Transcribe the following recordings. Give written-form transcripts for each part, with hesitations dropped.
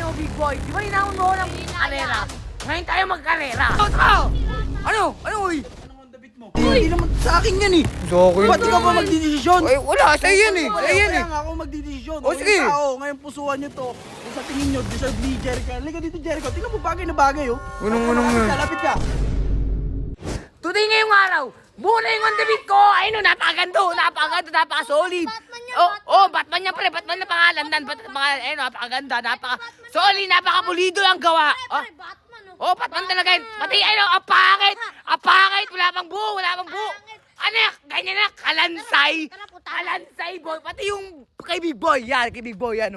mo, big boy. Di ba hinahon mo ako ng karera? Ngayon tayo magkarera. Ano? Ano, uy? Hindi naman sa akin yan eh. So, okay. Ba't ikaw ba magdidesisyon? Ay, wala. Sa'yo yan eh. Sa'yo yan eh. Kaya nga ako magdidesisyon. O, sige. Yung tao, ngayon pusuan nyo to. Kung sa tingin nyo, deserve ni Jericho. Halika dito, Jericho. Tingnan mo bagay na bagay, oh. Unong-unong Lapit yan. ka, lapit ka. Today ngayong araw, buo na yung on the beat ko. Ayun o, napakaganda, napaka-solid. Batman niya pre, Batman na pangalan. Ayun, napakaganda, napaka-solid, napaka-pulido ang gawa. Batman talaga yun. Pati, ayun, apakit, wala pang buo. Ano, ganyan na, kalansay, boy. Pati yung kay Big Boy, yan,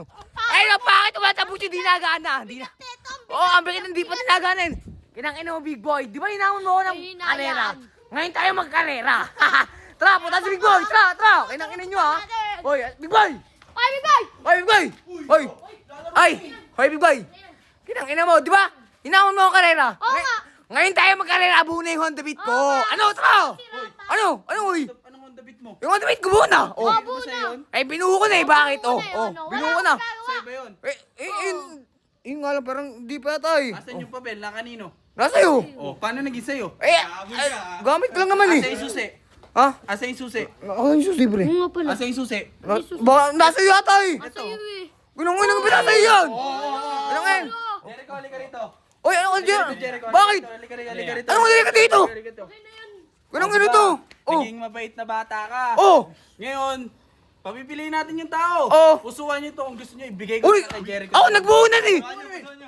oh. Ayun, apakit, wala tapos yung dinagana. Ang bigat hindi pa dinagana yun. Kinang mo, Big Boy. Di ba hinahon mo ako ng karera? Ngayon tayo magkarera. Tara, punta si Big Boy. Tara. Kinang nyo, ha. Hoy, Big Boy. Hoy, Big Boy. Hoy, Big Boy. Kinang mo, di ba? Hinahon mo ang karera. Ngayon tayo magkarera. Buo na yung Honda Beat ko. Ano, tara. Ano, uy? Anong Honda Beat mo? Yung Honda Beat ko buo na. Ano sa'yo yun? Ay, binuho ko na eh. Bakit? Binuho ko na. Sa'yo ba yun? Yun nga lang, parang di pa tayo. Asan yung papel na kanino? Nasa'yo. Oh, paano naging sa'yo? Gamit ko lang naman Asa eh. yung susi? Ha? Asa yung susi? Ako yung susi, pre. Asa yung susi? Baka nasa'yo yata eh. Ito. Gunong-gunong ba nasa'yo yan? Gunong-gunong. Jericho, halika rito. Oy, ano ka dyan? Jericho, Bakit? halika rito. Anong hindi ka dito? Gunong-gunong to. Oh. Naging mabait na bata ka. Oh. Ngayon, papipiliin natin yung tao. Oh. Pusuan nyo to kung gusto nyo. Ibigay ko Uy, kay Jericho. ako nagbuhunan eh.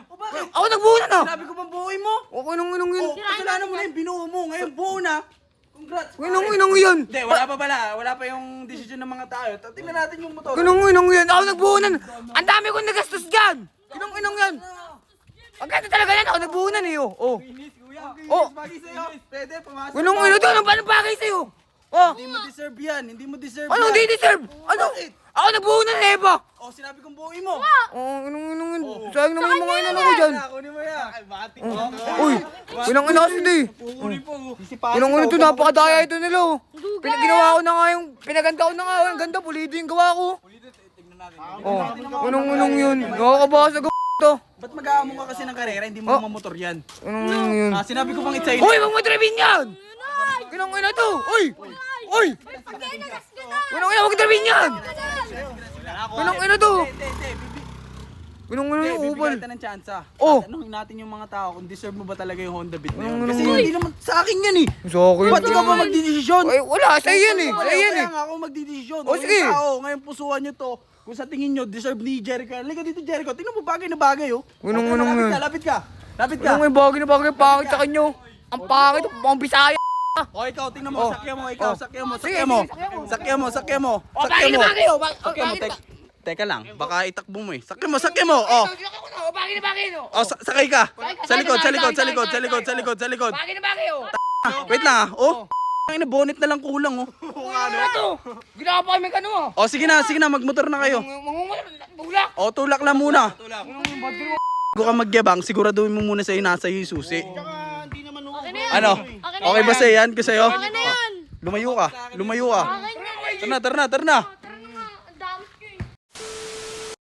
O bakit? Ako nagbuhunan ah. Sabi ko bang buuin mo? O, gunong-gunong yun. Oh, kasalanan mo na yung binuo mo. Ngayon buo na. Congrats. pare. Gunong-gunong yun. Hindi, wala pa pala. Wala pa yung desisyon ng mga tao. Tingnan natin yung motor. Gunong-gunong yun. Ako nagbuhunan. Ang dami kong nagastos dyan. Gunong-gunong yan. Ang ganda talaga yan. Ako nagbuhunan eh. Oh. Oh. Bagay sa'yo. Pwede, pumasok. Gunong-gunong to. Anong paano bagay sa'yo? Oh. Hindi mo deserve yan. Hindi mo deserve Ano? yan. Hindi deserve. Ano? Ako nagbuhunan eh ba? Oh, sinabi kong buuin mo. Oh, gunong-gunong yun. Sayang naman yung mga inano ko dyan. Kunin mo yan. Ay, batik. Uy. Gunong-gunong kasi di. Kunin po. Gunong-gunong to. Napakadaya ito nila. Oh. Ginawa ko na nga yung. Pinaganda ko na nga. Ang ganda. Pulido yung gawa ko. Oh. Gunong-gunong yun. Nakakabasa ko to. Ba't mag-aamong ka kasi ng karera? Hindi mo mamotor yan. Gunong-gunong yun. Sinabi ko bang it's sa'yo. Uy, huwag mo drivin yan! Gunong-gunong to! Uy! Uy! Gunong-gunong, huwag drivin yan! Gunong-gunong to! Gunong-gunong yung upal. Bibigyan kita ng tsansa. Oh. Tanungin natin yung mga tao kung deserve mo ba talaga yung Honda Beat na yun. Anong- Kasi anong- hindi naman sa akin yan eh. So, okay. Ba't ikaw ba magdidesisyon? Ay, wala. Sa'yo yan eh. Sa'yo yan eh. Kaya nga ako magdidesisyon. O, sige. Yung tao, ngayon pusuan nyo to. Kung sa tingin nyo, deserve ni Jericho. Halika dito, Jericho. Tingnan mo bagay na bagay, oh. Gunong-gunong Lapit yun. ka, lapit ka. Lapit ka. Gunong yung bagay na bagay. Pangit sa kanyo. Ang pangit. Ang bisaya. O, ikaw, tingnan mo. Oh. Sakya mo, ikaw. Oh. Sakya mo, Sige, sakya mo. sige, sakya mo. Sakya mo, sakya mo. O, Sakya bagay na mo. bagay, oh. Sakya mo, Bagay na teka lang. Baka itakbo mo eh. Sakya mo, sakya mo. Oh. Bagay na bagay, no? Oh, sakay ka. Sa likod, sa sakay, likod, sa sakay, likod, sa sakay, likod, sa sakay. likod, sa likod. Bagay na bagay, oh. Wait lang ah. Oh. Ang ina bonnet na lang kulang oh. Ano ito? Ginawa pa kami kano, ah. Oh, sige na, magmotor na kayo. Mangungula, bulak. Oh, tulak lang muna. Bago ka magyabang, siguraduhin mo muna sa'yo nasa yung susi. Ano? Okay ba sa'yo yan? Kasi sa'yo? Okay na yan. Lumayo ka. Tara na.